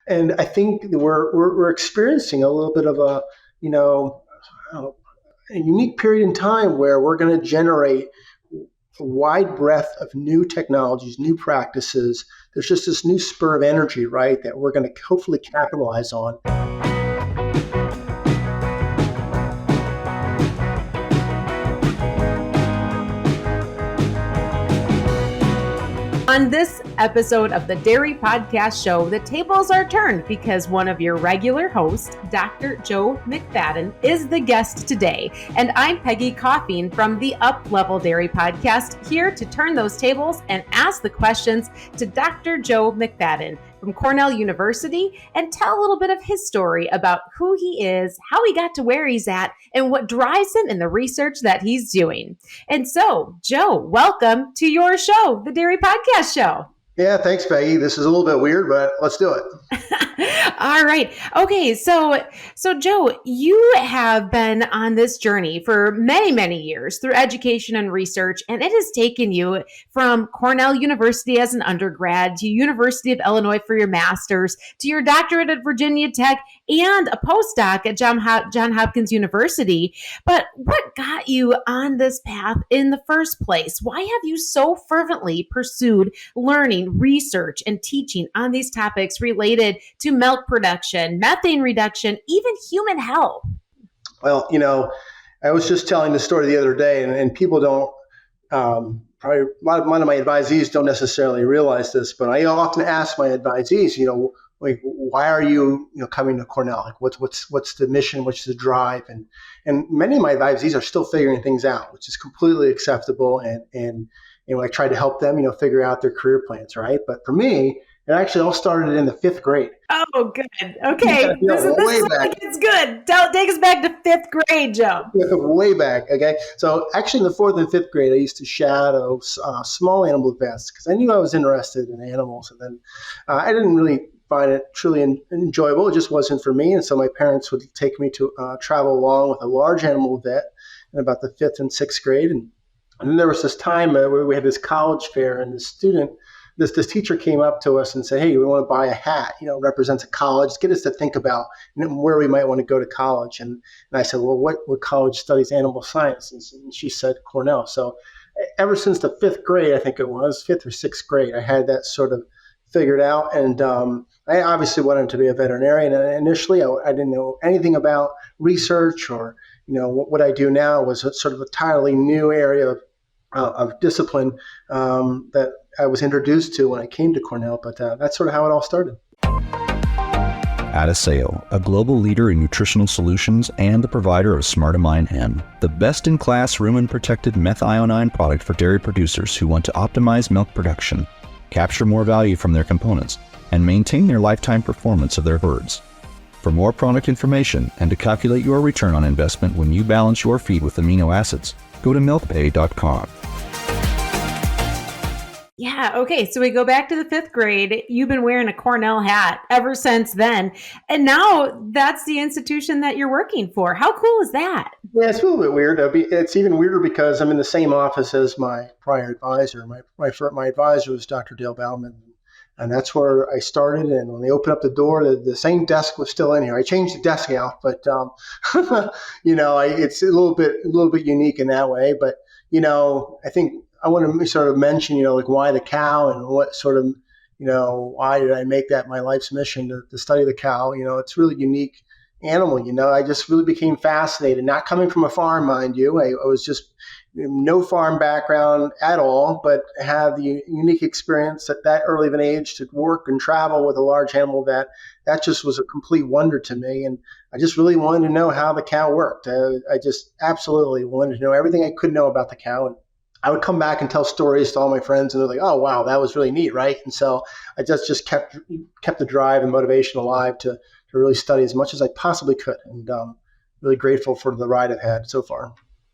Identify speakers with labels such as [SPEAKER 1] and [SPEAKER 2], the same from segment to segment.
[SPEAKER 1] And I think we're experiencing a little bit of a, you know, a unique period in time where we're going to generate a wide breadth of new technologies, new practices. There's just this new spur of energy, right, that we're going to hopefully capitalize on.
[SPEAKER 2] On this episode of the Dairy Podcast Show, the tables are turned because one of your regular hosts, Dr. Joe McFadden, is the guest today. And I'm Peggy Coffeen from the Up Level Dairy Podcast, here to turn those tables and ask the questions to Dr. Joe McFadden from Cornell University and tell a little bit of his story about who he is, how he got to where he's at, and what drives him in the research that he's doing. And so, Joe, welcome to your show, the Dairy Podcast Show.
[SPEAKER 1] Yeah, thanks, Peggy. This is a little bit weird, but let's do it.
[SPEAKER 2] All right. Okay. So Joe, you have been on this journey for many, many years through education and research, and it has taken you from Cornell University as an undergrad to University of Illinois for your master's, to your doctorate at Virginia Tech, and a postdoc at John Hopkins University. But what got you on this path in the first place? Why have you so fervently pursued learning, research, and teaching on these topics related to milk production, methane reduction, even human health?
[SPEAKER 1] Well, I was just telling the story the other day, and people don't, probably a lot of my advisees don't necessarily realize this, but I often ask my advisees, like, why are you, coming to Cornell? Like, what's the mission? What's the drive? And many of my advisees are still figuring things out, which is completely acceptable. And I try to help them, figure out their career plans, right? But for me, it actually all started in the fifth grade.
[SPEAKER 2] Oh, good. Okay. This is like, it's good. Take us back to fifth grade, Joe.
[SPEAKER 1] Way back. Okay. So actually in the fourth and fifth grade, I used to shadow small animal vets because I knew I was interested in animals. And then I didn't really find it truly enjoyable. It just wasn't for me. And so my parents would take me to travel along with a large animal vet in about the fifth and sixth grade. And then there was this time where we had this college fair, and this teacher came up to us and said, "Hey, we want to buy a hat, represents a college, get us to think about where we might want to go to college." And I said, "Well, what college studies animal sciences?" And she said, "Cornell." So ever since the fifth grade, I think it was fifth or sixth grade, I had that sort of figured out. And I obviously wanted to be a veterinarian. And initially, I didn't know anything about research or, what I do now was a sort of entirely new area of discipline that I was introduced to when I came to Cornell. But that's sort of how it all started.
[SPEAKER 3] Adiseo, a global leader in nutritional solutions and the provider of Smartamine M, the best-in-class rumen-protected methionine product for dairy producers who want to optimize milk production, capture more value from their components, and maintain their lifetime performance of their herds. For more product information and to calculate your return on investment when you balance your feed with amino acids, go to milkpay.com.
[SPEAKER 2] Yeah. Okay. So we go back to the fifth grade. You've been wearing a Cornell hat ever since then. And now that's the institution that you're working for. How cool is that?
[SPEAKER 1] Yeah, it's a little bit weird. It's even weirder because I'm in the same office as my prior advisor. My advisor was Dr. Dale Bauman. And that's where I started. And when they opened up the door, the same desk was still in here. I changed the desk out, but it's a little bit unique in that way. But I think I want to sort of mention, like why the cow and what sort of, why did I make that my life's mission to study the cow? It's a really unique animal. I just really became fascinated. Not coming from a farm, mind you. I was just no farm background at all, but had the unique experience at that early of an age to work and travel with a large animal vet. That just was a complete wonder to me. And I just really wanted to know how the cow worked. I just absolutely wanted to know everything I could know about the cow. And I would come back and tell stories to all my friends, and they're like, "Oh, wow, that was really neat," right? And so I just kept the drive and motivation alive to really study as much as I possibly could. And really grateful for the ride I've had so far.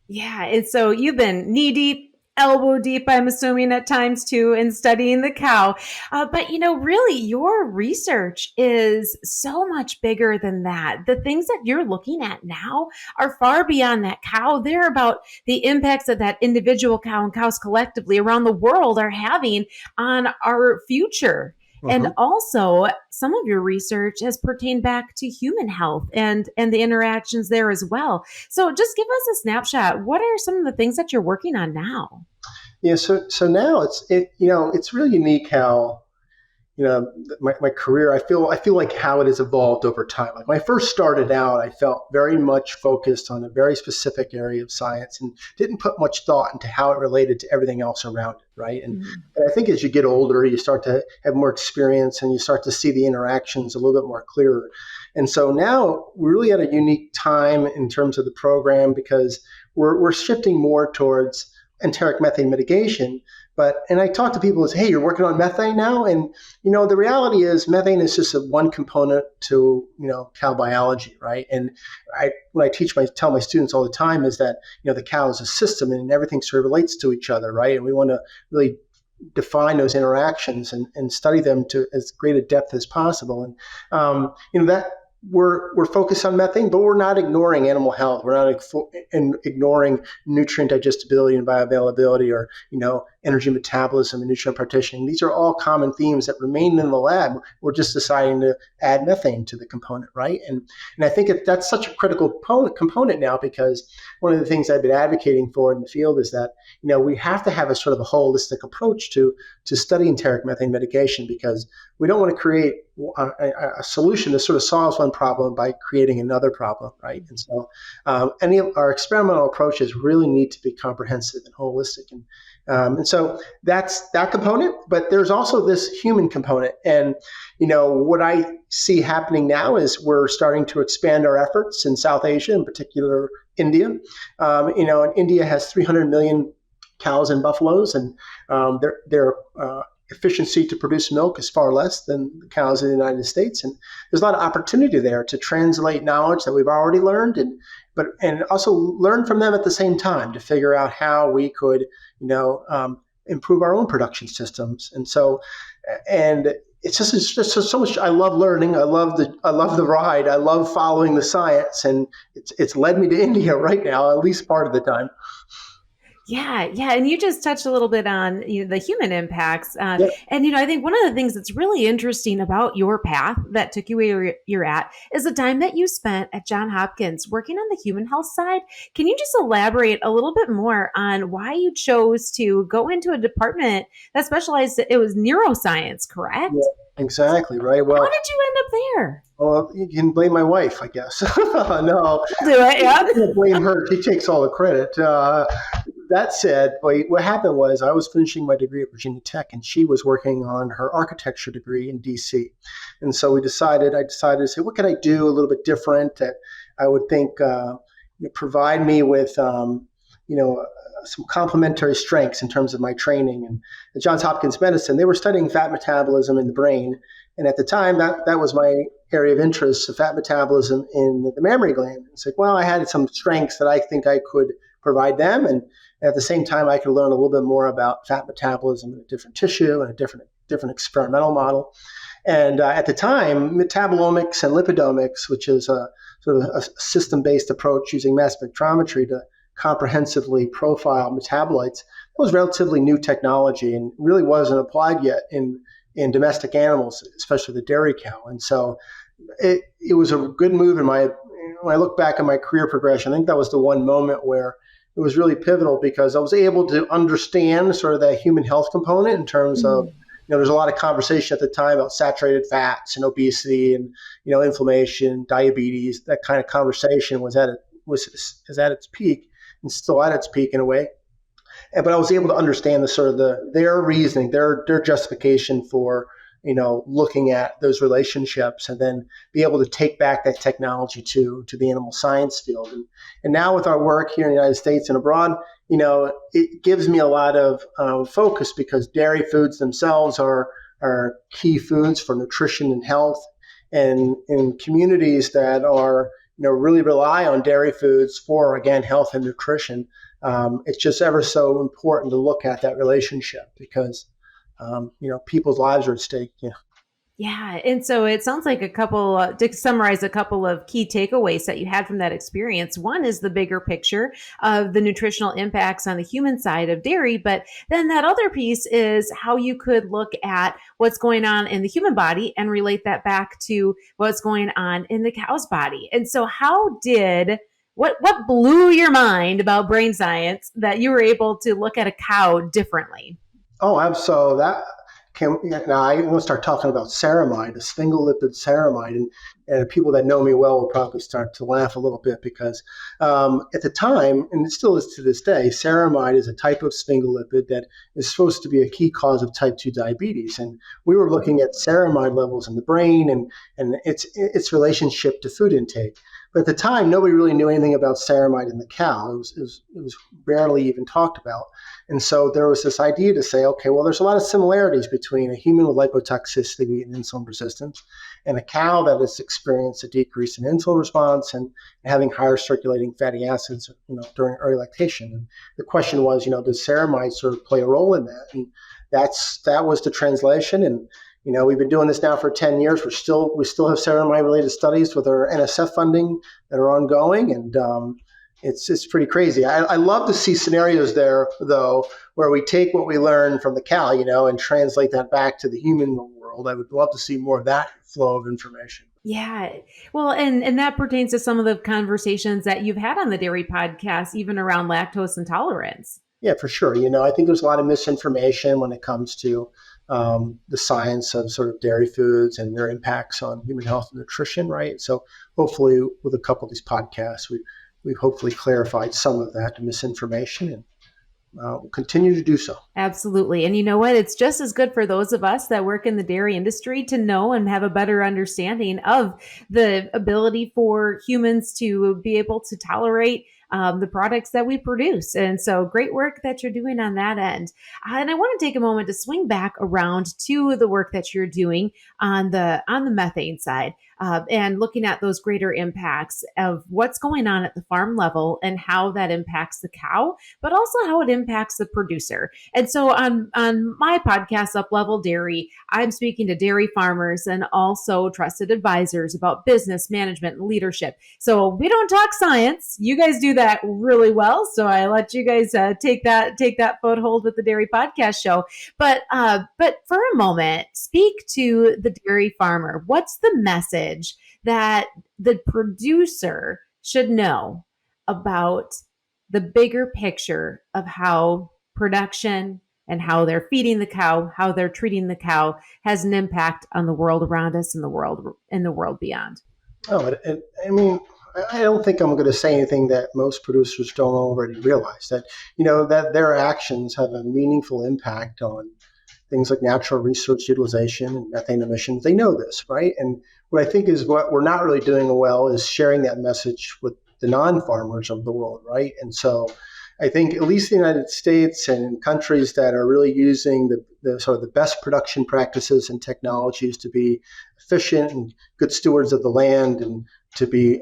[SPEAKER 2] Yeah. And so you've been knee deep, elbow deep, I'm assuming at times too, in studying the cow. But really your research is so much bigger than that. The things that you're looking at now are far beyond that cow. They're about the impacts that individual cow and cows collectively around the world are having on our future. And also, some of your research has pertained back to human health and the interactions there as well. So just give us a snapshot. What are some of the things that you're working on now?
[SPEAKER 1] Yeah, so now it's really unique how my career, I feel like how it has evolved over time. Like when I first started out, I felt very much focused on a very specific area of science and didn't put much thought into how it related to everything else around it, right? And I think as you get older, you start to have more experience and you start to see the interactions a little bit more clearer. And so now we're really at a unique time in terms of the program because we're shifting more towards enteric methane mitigation. And I talk to people as, hey, you're working on methane now? And, the reality is methane is just one component to, cow biology, right? And what I tell my students all the time is that, the cow is a system and everything sort of relates to each other, right? And we want to really define those interactions and study them to as great a depth as possible. And, that we're focused on methane, but we're not ignoring animal health. We're not ignoring nutrient digestibility and bioavailability or, energy metabolism and nutrient partitioning. These are all common themes that remain in the lab. We're just deciding to add methane to the component, right? And I think that's such a critical component now because one of the things I've been advocating for in the field is that, we have to have a sort of a holistic approach to study enteric methane mitigation because we don't want to create a solution that sort of solves one problem by creating another problem, right? And so any of our experimental approaches really need to be comprehensive and holistic. And so that's that component, but there's also this human component. And, what I see happening now is we're starting to expand our efforts in South Asia, in particular India. And India has 300 million cows and buffaloes, and their efficiency to produce milk is far less than the cows in the United States. And there's a lot of opportunity there to translate knowledge that we've already learned and also learn from them at the same time to figure out how we could, improve our own production systems. And it's just so much. I love learning. I love the ride. I love following the science, and it's led me to India right now, at least part of the time.
[SPEAKER 2] Yeah, and you just touched a little bit on the human impacts,
[SPEAKER 1] Yep.
[SPEAKER 2] and I think one of the things that's really interesting about your path that took you where you're at is the time that you spent at Johns Hopkins working on the human health side. Can you just elaborate a little bit more on why you chose to go into a department that specialized? It was neuroscience, correct?
[SPEAKER 1] Yeah, exactly, right. Well,
[SPEAKER 2] How did you end up there?
[SPEAKER 1] well, you can blame my wife, I guess. No,
[SPEAKER 2] I'll do it. Yeah.
[SPEAKER 1] you can't blame her. She takes all the credit. That said, what happened was I was finishing my degree at Virginia Tech, and she was working on her architecture degree in D.C. And so I decided to say, what can I do a little bit different that I would think provide me with, some complementary strengths in terms of my training. And at Johns Hopkins Medicine, they were studying fat metabolism in the brain. And at the time, that was my area of interest, so fat metabolism in the mammary gland. It's like, well, I had some strengths that I think I could provide them. And at the same time, I could learn a little bit more about fat metabolism in a different tissue and a different experimental model. And at the time, metabolomics and lipidomics, which is a sort of a system-based approach using mass spectrometry to comprehensively profile metabolites, that was relatively new technology and really wasn't applied yet in domestic animals, especially the dairy cow. And so it was a good move when I look back at my career progression. I think that was the one moment where it was really pivotal because I was able to understand sort of that human health component in terms of, there's a lot of conversation at the time about saturated fats and obesity and, inflammation, diabetes. That kind of conversation was at its peak and still at its peak in a way. But I was able to understand their reasoning, their justification for, looking at those relationships and then be able to take back that technology to the animal science field. And now with our work here in the United States and abroad, it gives me a lot of focus because dairy foods themselves are key foods for nutrition and health. And in communities that are, really rely on dairy foods for, again, health and nutrition, it's just ever so important to look at that relationship because, people's lives are at stake.
[SPEAKER 2] Yeah. And so it sounds like to summarize a couple of key takeaways that you had from that experience. One is the bigger picture of the nutritional impacts on the human side of dairy. But then that other piece is how you could look at what's going on in the human body and relate that back to what's going on in the cow's body. And so what blew your mind about brain science that you were able to look at a cow differently?
[SPEAKER 1] Oh, I'm so that can now I want to start talking about ceramide, a single lipid ceramide, and people that know me well will probably start to laugh a little bit because at the time, and it still is to this day, ceramide is a type of single lipid that is supposed to be a key cause of type 2 diabetes, and we were looking at ceramide levels in the brain and its relationship to food intake. But at the time, nobody really knew anything about ceramide in the cow. It was barely even talked about. And so there was this idea to say, okay, well, there's a lot of similarities between a human with lipotoxicity and insulin resistance and a cow that has experienced a decrease in insulin response and having higher circulating fatty acids, during early lactation. And the question was, does ceramide sort of play a role in that? And that was the translation. And we've been doing this now for 10 years. We still have ceramide-related studies with our NSF funding that are ongoing, and it's pretty crazy. I love to see scenarios there, though, where we take what we learn from the cow, and translate that back to the human world. I would love to see more of that flow of information.
[SPEAKER 2] Yeah. Well, and that pertains to some of the conversations that you've had on the dairy podcast, even around lactose intolerance.
[SPEAKER 1] Yeah, for sure. I think there's a lot of misinformation when it comes to the science of sort of dairy foods and their impacts on human health and nutrition, right? So hopefully with a couple of these podcasts, we've hopefully clarified some of that misinformation, and we'll continue to do so.
[SPEAKER 2] Absolutely. And you know what? It's just as good for those of us that work in the dairy industry to know and have a better understanding of the ability for humans to be able to tolerate the products that we produce. And so great work that you're doing on that end. And I want to take a moment to swing back around to the work that you're doing on the methane side. And looking at those greater impacts of what's going on at the farm level and how that impacts the cow, but also how it impacts the producer. And so on my podcast, Up Level Dairy, I'm speaking to dairy farmers and also trusted advisors about business management and leadership. So we don't talk science. You guys do that really well. So I let you guys take that foothold with the dairy podcast show. But for a moment, speak to the dairy farmer. What's the message that the producer should know about the bigger picture of how production and how they're feeding the cow, how they're treating the cow has an impact on the world around us and the world beyond?
[SPEAKER 1] Oh, I mean, I don't think I'm going to say anything that most producers don't already realize, that that their actions have a meaningful impact on things like natural resource utilization and methane emissions. They know this, right? And what I think is what we're not really doing well is sharing that message with the non-farmers of the world, right? And so I think at least the United States and countries that are really using the sort of the best production practices and technologies to be efficient and good stewards of the land and to be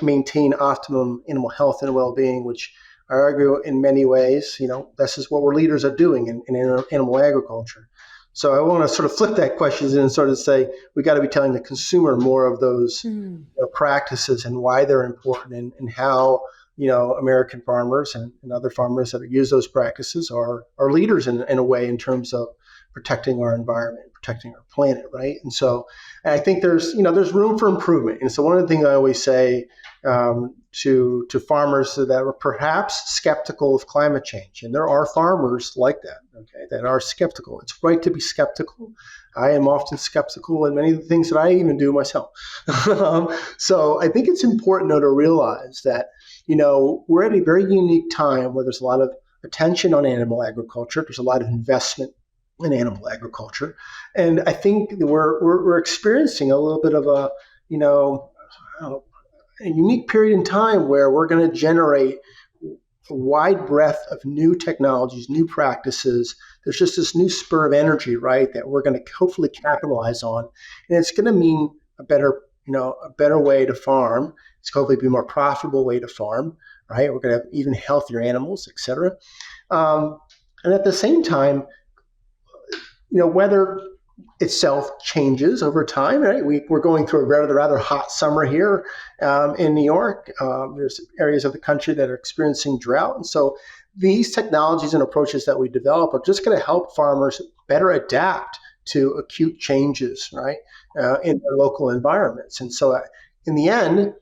[SPEAKER 1] maintain optimum animal health and well-being, which I argue in many ways, this is what we're leaders are doing in animal agriculture. So I want to sort of flip that question and sort of say we got to be telling the consumer more of those practices and why they're important and how American farmers and other farmers that use those practices are leaders in a way in terms of protecting our environment, protecting our planet, right? And so I think there's room for improvement. And so one of the things I always say to farmers that are perhaps skeptical of climate change, and there are farmers like that, okay, that are skeptical. It's right to be skeptical. I am often skeptical in many of the things that I even do myself. So I think it's important, though, to realize that, we're at a very unique time where there's a lot of attention on animal agriculture. There's a lot of investment in animal agriculture. And I think we're experiencing a little bit of a unique period in time where we're going to generate a wide breadth of new technologies, new practices. There's just this new spur of energy, right, that we're going to hopefully capitalize on. And it's going to mean a better way to farm. It's hopefully be a more profitable way to farm, right? We're going to have even healthier animals, et cetera. And at the same time, whether itself changes over time, right? We're going through a rather hot summer here in New York. There's areas of the country that are experiencing drought. And so these technologies and approaches that we develop are just going to help farmers better adapt to acute changes, right, in their local environments. And so in the end,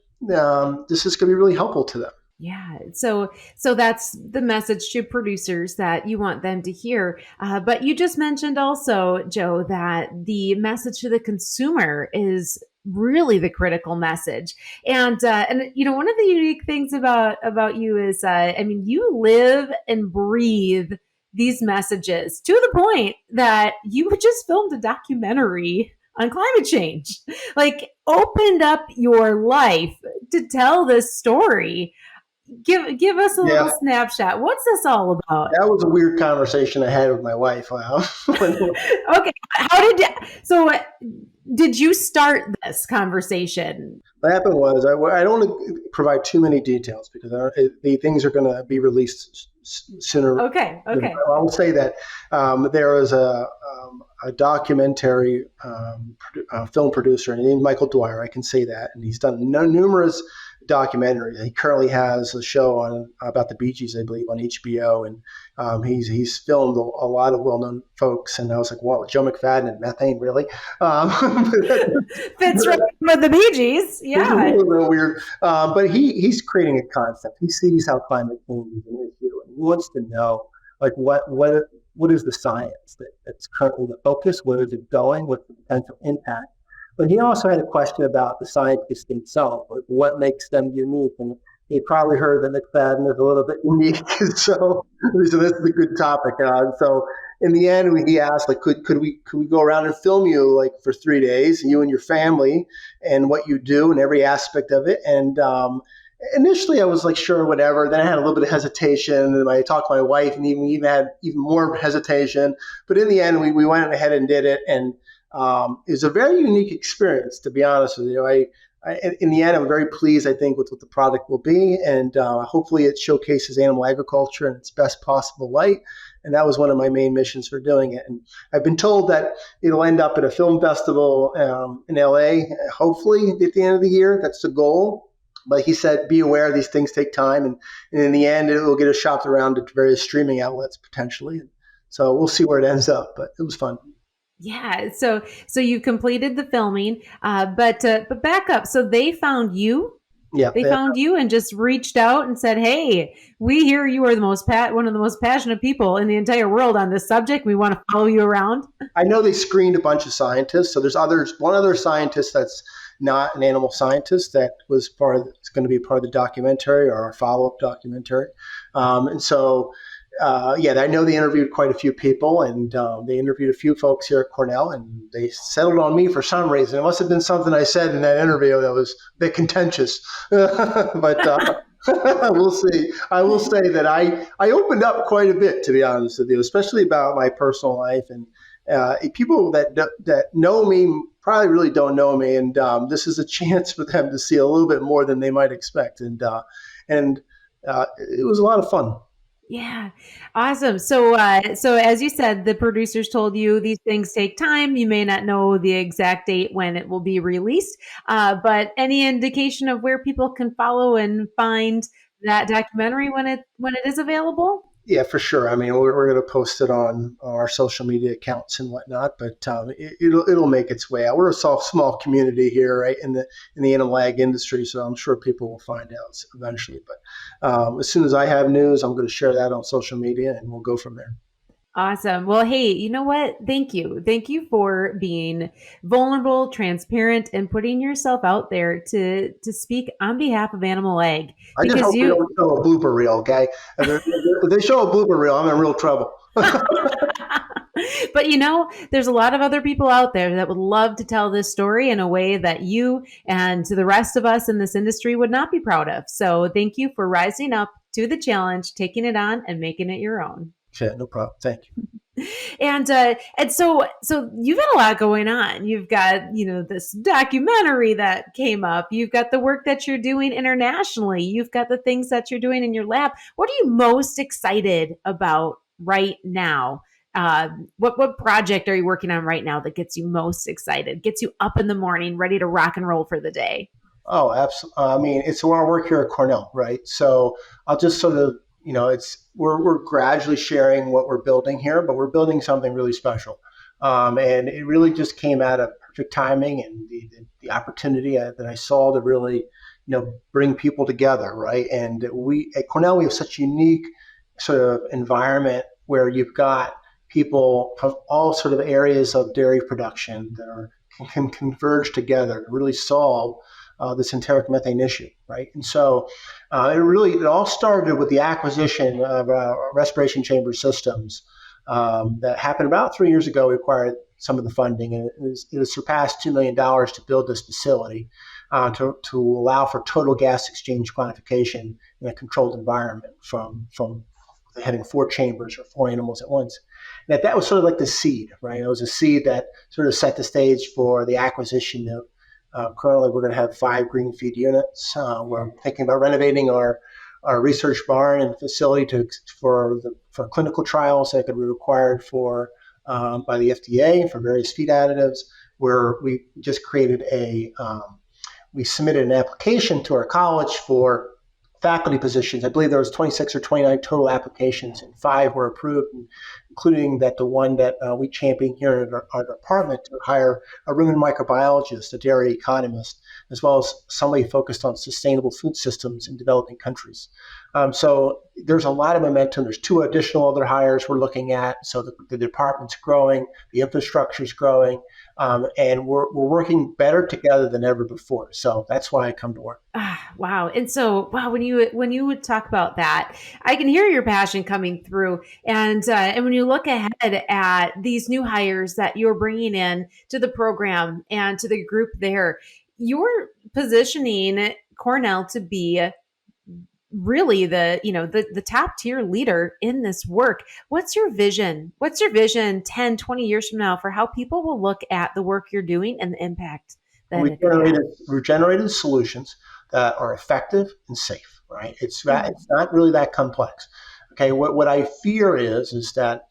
[SPEAKER 1] this is going to be really helpful to them.
[SPEAKER 2] Yeah. So that's the message to producers that you want them to hear. But you just mentioned also, Joe, that the message to the consumer is really the critical message. And one of the unique things about you is, you live and breathe these messages to the point that you just filmed a documentary on climate change, like opened up your life to tell this story. Give us a little snapshot. What's this all about?
[SPEAKER 1] That was a weird conversation I had with my wife. Wow.
[SPEAKER 2] Okay. Did you start this conversation?
[SPEAKER 1] What happened was, I don't want to provide too many details because the things are going to be released sooner.
[SPEAKER 2] Okay.
[SPEAKER 1] I will say that there was a documentary film producer named Michael Dwyer. I can say that, and he's done numerous documentaries. He currently has a show on about the Bee Gees, I believe, on HBO, and he's filmed a lot of well-known folks. And I was like, "Wow, Joe McFadden and methane, really?"
[SPEAKER 2] Fits right with the Bee Gees, yeah.
[SPEAKER 1] It's a little weird, but he's creating a concept. He sees how climate change is an issue, and he wants to know, like, what is the science that's currently the focus? Where is it going? What's the potential impact? But he also had a question about the scientists themselves, like what makes them unique. And he probably heard that McFadden is a little bit unique. so this is a good topic. So in the end, he asked, like, could we go around and film you like for 3 days, you and your family, and what you do and every aspect of it? And initially I was like, sure, whatever. Then I had a little bit of hesitation, and I talked to my wife, and even had even more hesitation. But in the end, we went ahead and did it. And it was a very unique experience, to be honest with you. In the end, I'm very pleased, I think, with what the product will be. And hopefully it showcases animal agriculture in its best possible light. And that was one of my main missions for doing it. And I've been told that it'll end up at a film festival in LA, hopefully at the end of the year. That's the goal. But he said, be aware, these things take time. And in the end, it will get shopped around at various streaming outlets potentially. So we'll see where it ends up. But it was fun.
[SPEAKER 2] Yeah. So you completed the filming, but back up. So they found you.
[SPEAKER 1] Yeah.
[SPEAKER 2] They found you and just reached out and said, "Hey, we hear you are one of the most passionate people in the entire world on this subject. We want to follow you around."
[SPEAKER 1] I know they screened a bunch of scientists. So there's one other scientist that's not an animal scientist that was it's going to be part of the documentary or our follow-up documentary. And so I know they interviewed quite a few people, and they interviewed a few folks here at Cornell, and they settled on me for some reason. It must have been something I said in that interview that was a bit contentious, but we'll see. I will say that I opened up quite a bit, to be honest with you, especially about my personal life, and people that know me probably really don't know me, and this is a chance for them to see a little bit more than they might expect, and it was a lot of fun.
[SPEAKER 2] Yeah. Awesome. So as you said, the producers told you these things take time. You may not know the exact date when it will be released, but any indication of where people can follow and find that documentary when it is available?
[SPEAKER 1] Yeah, for sure. I mean, we're going to post it on our social media accounts and whatnot, but it'll make its way out. We're a small community here, right, in the animal ag industry, so I'm sure people will find out eventually. But as soon as I have news, I'm going to share that on social media, and we'll go from there.
[SPEAKER 2] Awesome. Well, hey, you know what? Thank you. Thank you for being vulnerable, transparent, and putting yourself out there to speak on behalf of Animal Ag.
[SPEAKER 1] I just hope they don't show a blooper reel, okay? If they show a blooper reel, I'm in real trouble.
[SPEAKER 2] But there's a lot of other people out there that would love to tell this story in a way that you and to the rest of us in this industry would not be proud of. So thank you for rising up to the challenge, taking it on, and making it your own.
[SPEAKER 1] Yeah, no problem. Thank you.
[SPEAKER 2] And so you've got a lot going on. You've got, this documentary that came up. You've got the work that you're doing internationally. You've got the things that you're doing in your lab. What are you most excited about right now What project are you working on right now that gets you most excited, gets you up in the morning, ready to rock and roll for the day?
[SPEAKER 1] Oh, absolutely. I mean, it's where I work here at Cornell, right? So I'll just sort of, we're gradually sharing what we're building here, but we're building something really special. And it really just came out of perfect timing and the opportunity that I saw to really, bring people together, right? And we at Cornell, we have such a unique sort of environment where you've got people from all sort of areas of dairy production that can converge together to really solve this enteric methane issue, right? And so it all started with the acquisition of respiration chamber systems that happened about 3 years ago. We acquired some of the funding, and it has surpassed $2 million to build this facility to allow for total gas exchange quantification in a controlled environment from having 4 chambers or 4 animals at once. And that was sort of like the seed, right? It was a seed that sort of set the stage for the acquisition of currently, we're going to have 5 green feed units. We're thinking about renovating our research barn and facility for clinical trials that could be required by the FDA for various feed additives. Where we just created we submitted an application to our college for faculty positions. I believe there was 26 or 29 total applications, and 5 were approved, including the one that we champion here in our department to hire a rumen microbiologist, a dairy economist, as well as somebody focused on sustainable food systems in developing countries. So there's a lot of momentum. There's 2 additional other hires we're looking at. So the department's growing, the infrastructure's growing, and we're working better together than ever before. So that's why I come to work.
[SPEAKER 2] Wow. And so, when you would talk about that, I can hear your passion coming through. And when you look ahead at these new hires that you're bringing in to the program and to the group there, you're positioning Cornell to be really the top tier leader in this work. What's your vision? What's your vision 10, 20 years from now for how people will look at the work you're doing and the impact that
[SPEAKER 1] we generated solutions that are effective and safe, right? It's not really that complex. Okay, what I fear is that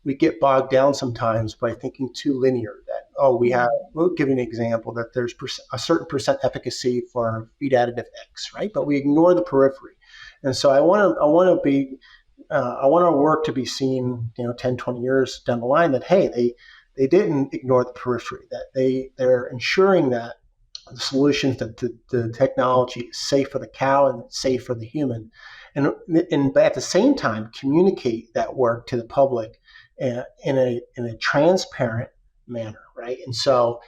[SPEAKER 1] we get bogged down sometimes by thinking too linear. We'll give you an example that there's a certain percent efficacy for feed additive X, right? But we ignore the periphery. And so I want our work to be seen, 10, 20 years down the line that, hey, they didn't ignore the periphery, that they're ensuring that the solutions, that the technology is safe for the cow and safe for the human. But at the same time, communicate that work to the public in a transparent manner, right? And so,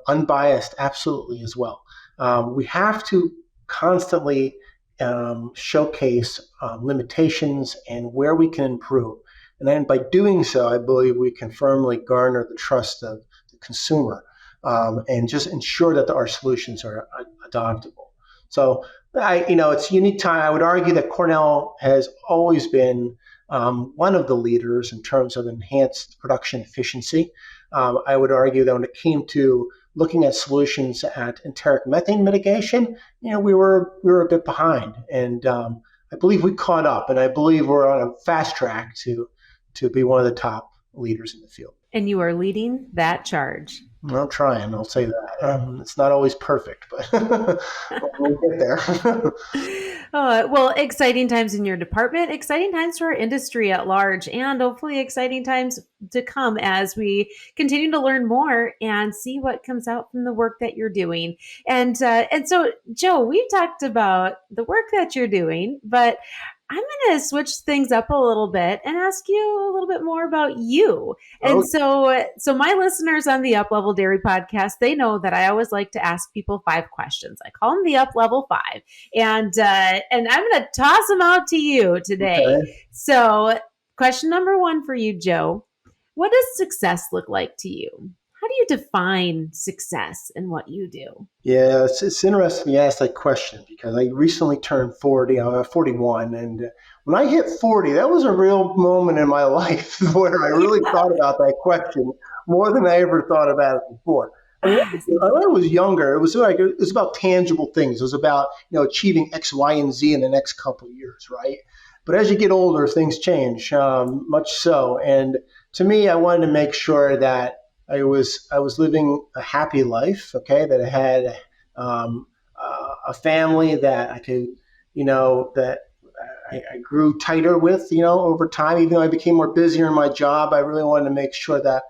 [SPEAKER 1] unbiased, absolutely as well. We have to constantly showcase limitations and where we can improve. And then by doing so, I believe we can firmly garner the trust of the consumer and just ensure that our solutions are adoptable. So, it's a unique time. I would argue that Cornell has always been one of the leaders in terms of enhanced production efficiency. I would argue that when it came to looking at solutions at enteric methane mitigation, we were a bit behind, and I believe we caught up, and I believe we're on a fast track to be one of the top leaders in the field.
[SPEAKER 2] And you are leading that charge.
[SPEAKER 1] I'm trying. I'll say that. It's not always perfect, but we'll get there.
[SPEAKER 2] Well, exciting times in your department, exciting times for our industry at large, and hopefully exciting times to come as we continue to learn more and see what comes out from the work that you're doing. And so, Joe, we've talked about the work that you're doing, but I'm going to switch things up a little bit and ask you a little bit more about you. And so my listeners on the Up Level Dairy podcast, they know that I always like to ask people 5 questions. I call them the Up Level 5. And I'm going to toss them out to you today. Okay. So question number 1 for you, Joe. What does success look like to you? How do you define success in what you do?
[SPEAKER 1] Yeah, it's interesting you ask that question because I recently turned 40. I'm 41. And when I hit 40, that was a real moment in my life where I really thought about that question more than I ever thought about it before. When I was younger, it was about tangible things. It was about achieving X, Y, and Z in the next couple of years, right? But as you get older, things change, much so. And to me, I wanted to make sure that I was living a happy life, okay, that I had a family that I could, that I grew tighter with, over time. Even though I became more busier in my job, I really wanted to make sure that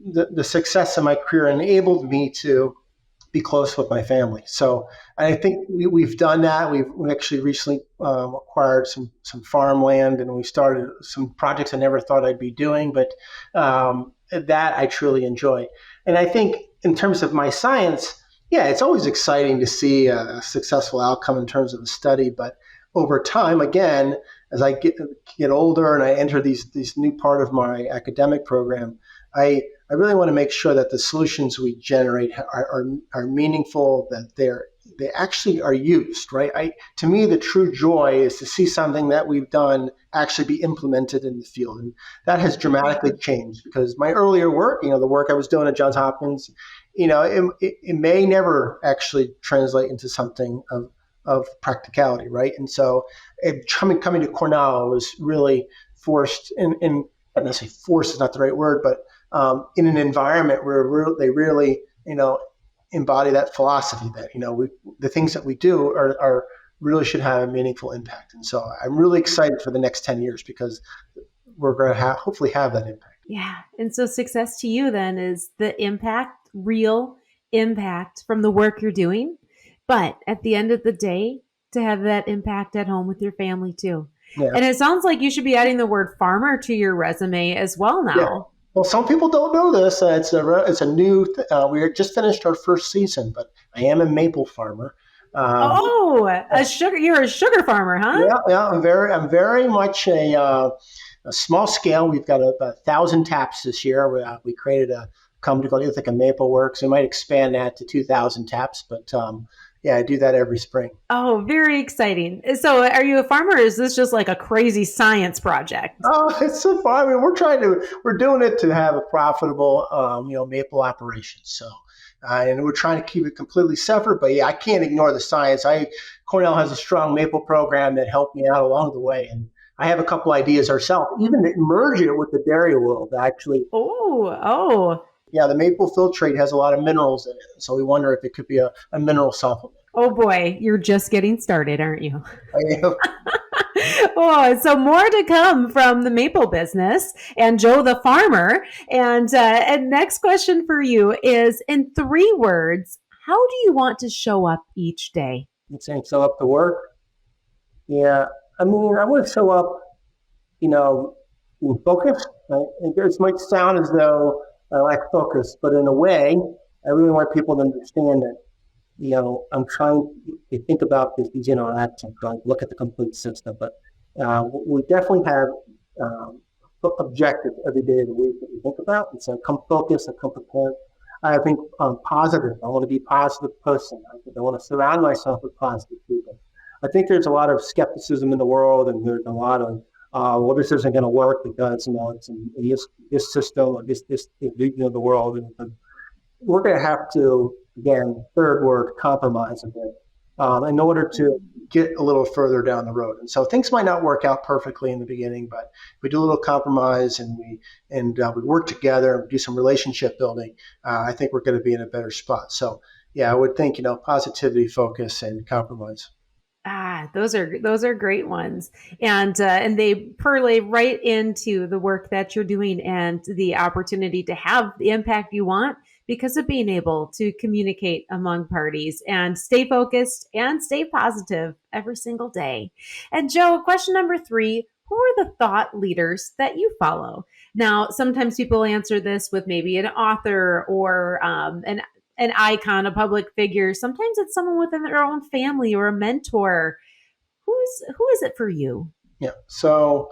[SPEAKER 1] the success of my career enabled me to be close with my family. So I think we've done that. We actually recently acquired some farmland, and we started some projects I never thought I'd be doing, but that I truly enjoy. And I think in terms of my science, yeah, it's always exciting to see a successful outcome in terms of a study. But over time, again, as I get older and I enter these new part of my academic program, I really want to make sure that the solutions we generate are meaningful, that they actually are used, right? To me, the true joy is to see something that we've done actually be implemented in the field. And that has dramatically changed, because my earlier work, the work I was doing at Johns Hopkins, it may never actually translate into something of practicality, right? And so coming to Cornell, I was really forced in not necessarily forced is not the right word, but in an environment where they really, embody that philosophy that, the things that we do are really should have a meaningful impact. And so I'm really excited for the next 10 years, because we're going to hopefully have that impact.
[SPEAKER 2] Yeah. And so success to you then is the impact, real impact from the work you're doing. But at the end of the day, to have that impact at home with your family too.
[SPEAKER 1] Yeah.
[SPEAKER 2] And it sounds like you should be adding the word farmer to your resume as well now.
[SPEAKER 1] Yeah. Well, some people don't know this. It's a new. We just finished our first season, but I am a maple farmer.
[SPEAKER 2] A sugar. You're a sugar farmer, huh?
[SPEAKER 1] Yeah. I'm very much a small scale. We've got about 1,000 taps this year. We created a company called Ithaca Maple Works. We might expand that to 2,000 taps, but yeah, I do that every spring.
[SPEAKER 2] Oh, very exciting. So are you a farmer, or is this just like a crazy science project?
[SPEAKER 1] Oh, it's so fun. I mean, we're doing it to have a profitable, maple operation. So, and we're trying to keep it completely separate, but yeah, I can't ignore the science. Cornell has a strong maple program that helped me out along the way. And I have a couple ideas ourselves, even to merge it with the dairy world, actually.
[SPEAKER 2] Oh.
[SPEAKER 1] Yeah, the maple filtrate has a lot of minerals in it. So we wonder if it could be a mineral supplement.
[SPEAKER 2] Oh boy, you're just getting started, aren't you?
[SPEAKER 1] I am.
[SPEAKER 2] Oh, so more to come from the maple business and Joe the farmer. And next question for you is, in 3 words, how do you want to show up each day?
[SPEAKER 1] You're saying show up to work? Yeah, I mean, I want to show up, focused. Right? It might sound as though I lack focus, but in a way, I really want people to understand that, I'm trying to think about these interactions, like look at the complete system. But we definitely have objectives every day of the week that we think about. And so come focused and come prepared. I think positive. I want to be a positive person. I want to surround myself with positive people. I think there's a lot of skepticism in the world, and there's a lot of well, this isn't going to work because it's in this system or this the world, and we're going to have to, again, third word, compromise a bit in order to get a little further down the road. And so things might not work out perfectly in the beginning, but we do a little compromise and we work together and do some relationship building. I think we're going to be in a better spot. So yeah, I would think positivity, focus, and compromise.
[SPEAKER 2] Those are great ones, and they parlay right into the work that you're doing and the opportunity to have the impact you want because of being able to communicate among parties and stay focused and stay positive every single day. And Joe, question number 3. Who are the thought leaders that you follow? Now, sometimes people answer this with maybe an author or an icon, a public figure. Sometimes it's someone within their own family or a mentor. Who is it for you?
[SPEAKER 1] Yeah. So,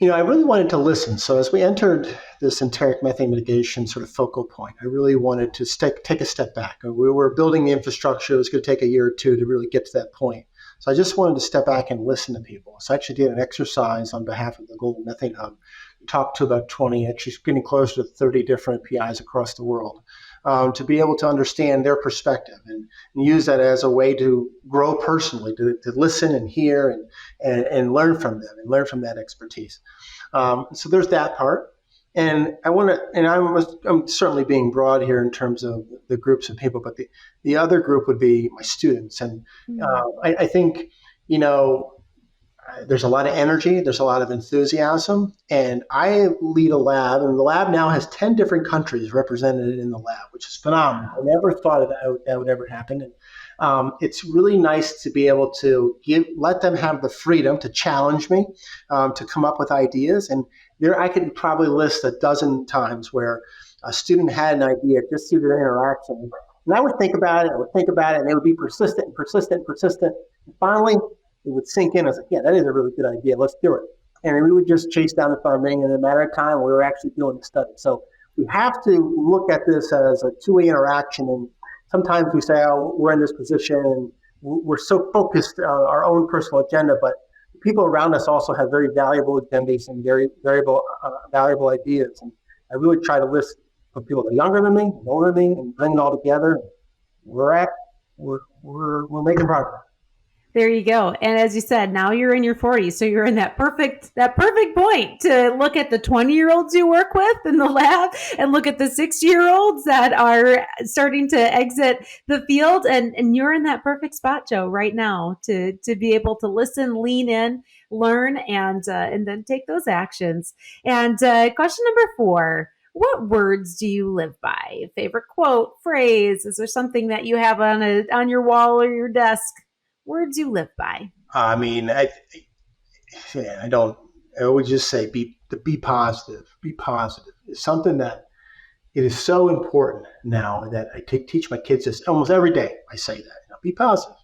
[SPEAKER 1] I really wanted to listen. So as we entered this enteric methane mitigation sort of focal point, I really wanted to take a step back. We were building the infrastructure. It was going to take a year or 2 to really get to that point. So I just wanted to step back and listen to people. So I actually did an exercise on behalf of the Global Methane Hub, talked to about 20, actually getting closer to 30 different PIs across the world. to be able to understand their perspective and use that as a way to grow personally, to listen and hear and learn from them and learn from that expertise. So there's that part. And I'm certainly being broad here in terms of the groups of people, but the other group would be my students. And I think, there's a lot of energy, there's a lot of enthusiasm, and I lead a lab, and the lab now has 10 different countries represented in the lab, which is phenomenal. I never thought that would ever happen. And it's really nice to be able to let them have the freedom to challenge me, to come up with ideas. And there, I could probably list a dozen times where a student had an idea just through their interaction. And I would think about it, and they would be persistent. And finally, it would sink in. I was like, yeah, that is a really good idea. Let's do it. And we would just chase down the funding. And in a matter of time, we were actually doing the study. So we have to look at this as a two-way interaction. And sometimes we say, oh, we're in this position, and we're so focused on our own personal agenda. But people around us also have very valuable agendas and very valuable ideas. And I really try to listen for people that are younger than me, older than me, and bring it all together. We're making progress.
[SPEAKER 2] There you go. And as you said, now you're in your 40s. So you're in that perfect point to look at the 20-year-olds you work with in the lab and look at the 60-year-olds that are starting to exit the field. And you're in that perfect spot, Joe, right now to be able to listen, lean in, learn, and then take those actions. And question number 4. What words do you live by? Favorite quote, phrase? Is there something that you have on your wall or your desk? Words you live by?
[SPEAKER 1] I mean, I would just say be positive. Be positive. It's something that it is so important now that I teach my kids this almost every day. I say that, be positive.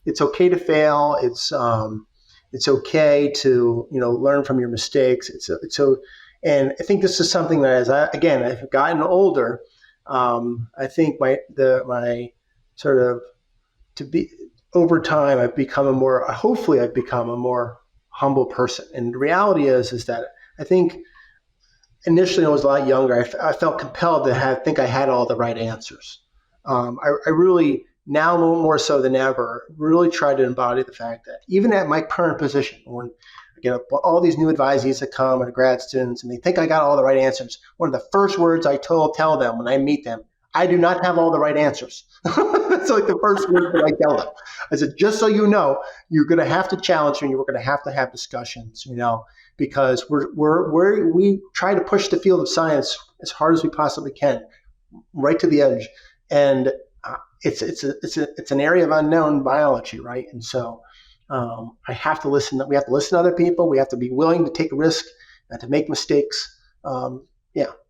[SPEAKER 1] It's okay to fail. It's okay to, learn from your mistakes. And I think this is something that I've gotten older, I think over time, I've become hopefully I've become a more humble person. And the reality is that I think initially I was a lot younger. I felt compelled to think I had all the right answers. I really, now more so than ever, really try to embody the fact that even at my current position, when I get all these new advisees that come and grad students, and they think I got all the right answers, one of the first words I tell them when I meet them, I do not have all the right answers. That's like the first word that I tell them. I said, just so you know, you're going to have to challenge me. We're going to have discussions, because we try to push the field of science as hard as we possibly can, right to the edge. And it's an area of unknown biology, right? And so I have to listen. We have to listen to other people. We have to be willing to take a risk and to make mistakes.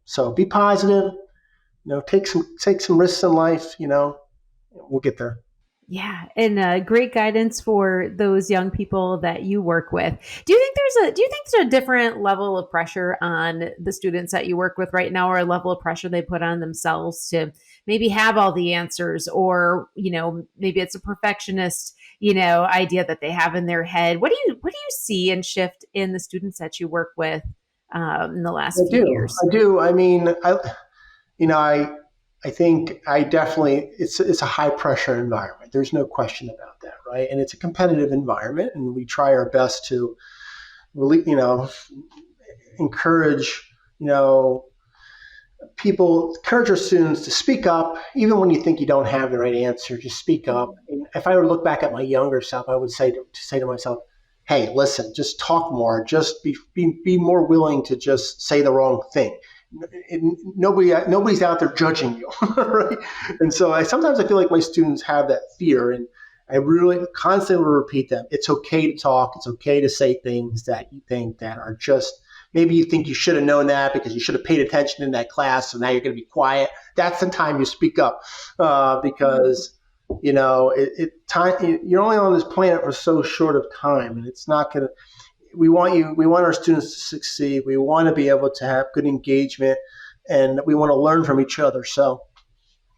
[SPEAKER 1] So be positive. Take some risks in life. We'll get there.
[SPEAKER 2] Yeah, and great guidance for those young people that you work with. Do you think there's a different level of pressure on the students that you work with right now, or a level of pressure they put on themselves to maybe have all the answers, or maybe it's a perfectionist idea that they have in their head? What do you see and shift in the students that you work with in the last few years?
[SPEAKER 1] I do. I mean, I think I definitely, it's a high pressure environment. There's no question about that, right? And it's a competitive environment, and we try our best to really, encourage our students to speak up, even when you think you don't have the right answer. Just speak up. And if I were to look back at my younger self, I would say to myself, hey, listen, just talk more, just be more willing to just say the wrong thing. Nobody's out there judging you, right? And so sometimes I feel like my students have that fear, and I really constantly repeat them. It's okay to talk. It's okay to say things that you think that are just, maybe you think you should have known that because you should have paid attention in that class, so now you're going to be quiet. That's the time you speak up, because you're only on this planet for so short of time, and it's not going to. We want our students to succeed. We want to be able to have good engagement, and we want to learn from each other. So,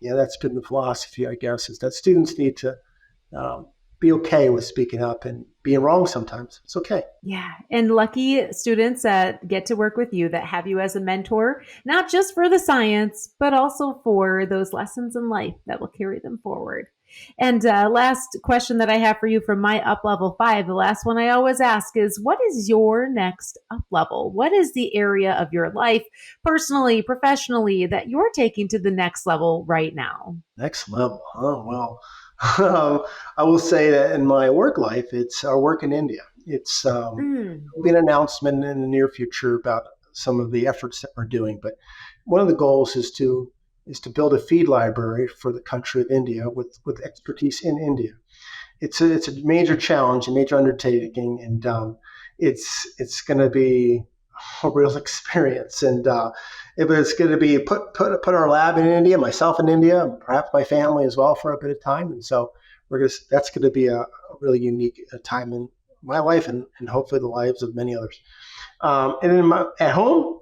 [SPEAKER 1] that's been the philosophy, I guess, is that students need to be okay with speaking up and being wrong sometimes. It's okay.
[SPEAKER 2] Yeah. And lucky students that get to work with you, that have you as a mentor, not just for the science, but also for those lessons in life that will carry them forward. And last question that I have for you from my up level 5, the last one I always ask is, what is your next up level? What is the area of your life, personally, professionally, that you're taking to the next level right now?
[SPEAKER 1] Next level. Oh, well, I will say that in my work life, it's our work in India. It's there'll be an announcement in the near future about some of the efforts that we're doing. But one of the goals is to build a feed library for the country of India with expertise in India. It's a major challenge, a major undertaking, and it's going to be a real experience. And it's going to be put our lab in India, myself in India, and perhaps my family as well for a bit of time. And so that's going to be a really unique time in my life and hopefully the lives of many others. And then at home,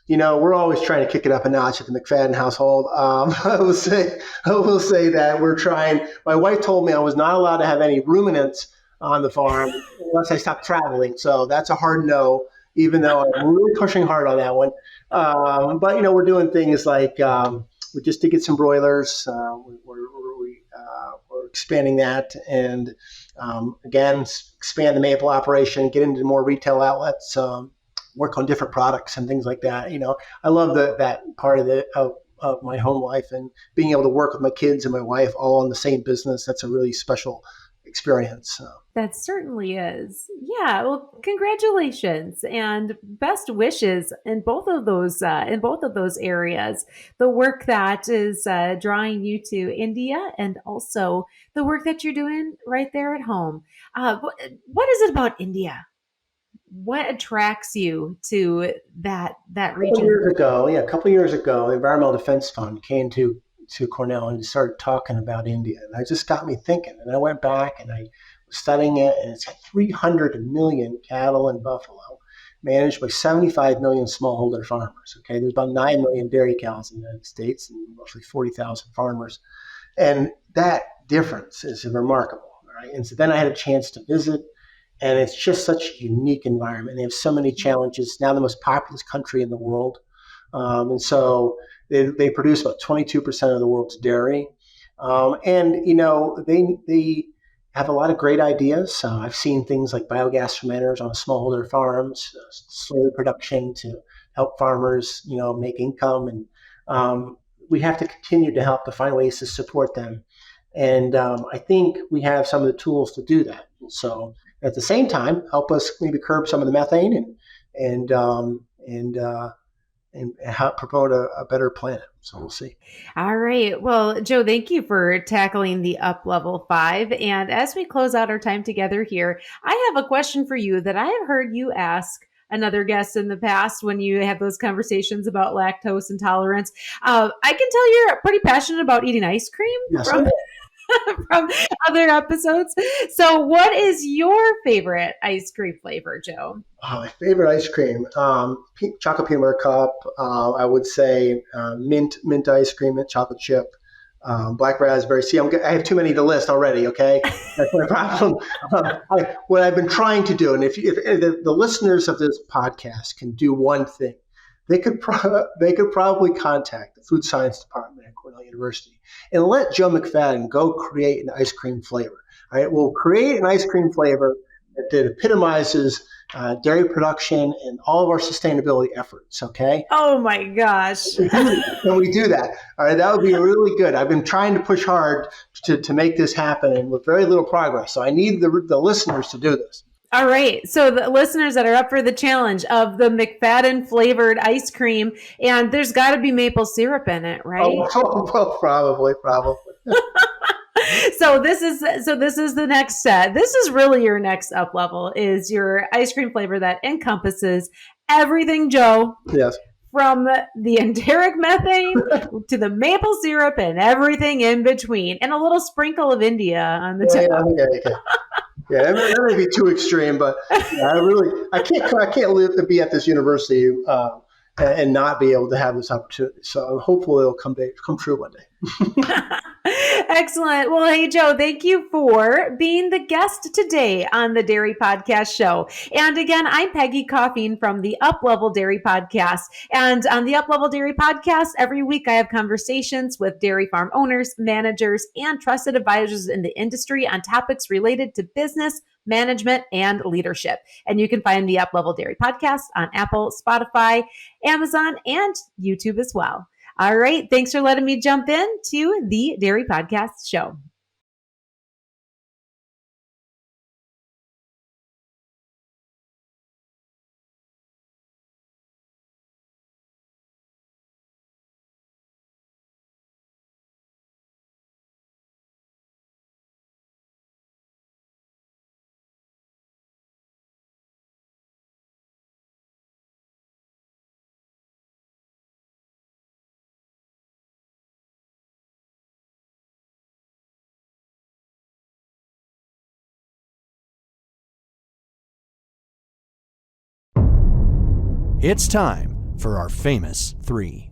[SPEAKER 1] we're always trying to kick it up a notch at the McFadden household. I will say that we're trying. My wife told me I was not allowed to have any ruminants on the farm unless I stopped traveling. So that's a hard no, even though I'm really pushing hard on that one. But we're doing things like we just did get some broilers. We're expanding that, and again, expand the maple operation, get into more retail outlets. Work on different products and things like that. I love that part of my home life, and being able to work with my kids and my wife all in the same business. That's a really special experience.
[SPEAKER 2] That certainly is. Yeah. Well, congratulations and best wishes in both of those areas. The work that is drawing you to India, and also the work that you're doing right there at home. What is it about India? What attracts you to that region?
[SPEAKER 1] A couple of years ago, the Environmental Defense Fund came to Cornell and started talking about India. And it just got me thinking. And I went back and I was studying it, and it's got 300 million cattle and buffalo managed by 75 million smallholder farmers. Okay, there's about 9 million dairy cows in the United States and roughly 40,000 farmers. And that difference is remarkable. Right? And so then I had a chance to visit. And it's just such a unique environment. They have so many challenges. Now the most populous country in the world. And so they produce about 22% of the world's dairy. And they have a lot of great ideas. I've seen things like biogas fermenters on smallholder farms, solar production to help farmers, make income. And we have to continue to help to find ways to support them. And I think we have some of the tools to do that. So at the same time, help us maybe curb some of the methane and help promote a better planet. So we'll see.
[SPEAKER 2] All right. Well, Joe, thank you for tackling the up level 5. And as we close out our time together here, I have a question for you that I have heard you ask another guest in the past when you have those conversations about lactose intolerance. I can tell you're pretty passionate about eating ice cream.
[SPEAKER 1] Yes,
[SPEAKER 2] from other episodes. So what is your favorite ice cream flavor, Joe?
[SPEAKER 1] My favorite ice cream, chocolate peanut butter cup. I would say mint ice cream, mint chocolate chip, black raspberry. See, I have too many to list already. Okay, that's my problem. What I've been trying to do, and if the listeners of this podcast can do one thing, they could probably contact the food science department at Cornell University and let Joe McFadden go create an ice cream flavor. All right, we'll create an ice cream flavor that epitomizes dairy production and all of our sustainability efforts. Okay.
[SPEAKER 2] Oh my gosh!
[SPEAKER 1] Can we do that? All right, that would be really good. I've been trying to push hard to make this happen, and with very little progress. So I need the listeners to do this.
[SPEAKER 2] All right. So the listeners that are up for the challenge of the McFadden flavored ice cream, and there's got to be maple syrup in it, right?
[SPEAKER 1] Oh, probably.
[SPEAKER 2] So this is the next set. This is really your next up level, is your ice cream flavor that encompasses everything, Joe.
[SPEAKER 1] Yes.
[SPEAKER 2] From the enteric methane to the maple syrup and everything in between, and a little sprinkle of India on the top.
[SPEAKER 1] Okay. Yeah, that may be too extreme, but I can't live to be at this university and not be able to have this opportunity. So hopefully it'll come true one day.
[SPEAKER 2] Excellent. Well, hey, Joe, thank you for being the guest today on the Dairy Podcast Show. And again, I'm Peggy Coffeen from the Up Level Dairy Podcast. And on the Up Level Dairy Podcast, every week I have conversations with dairy farm owners, managers, and trusted advisors in the industry on topics related to business, management, and leadership. And you can find the Up Level Dairy Podcast on Apple, Spotify, Amazon, and YouTube as well. All right. Thanks for letting me jump in to the Dairy Podcast Show.
[SPEAKER 4] It's time for our famous 3.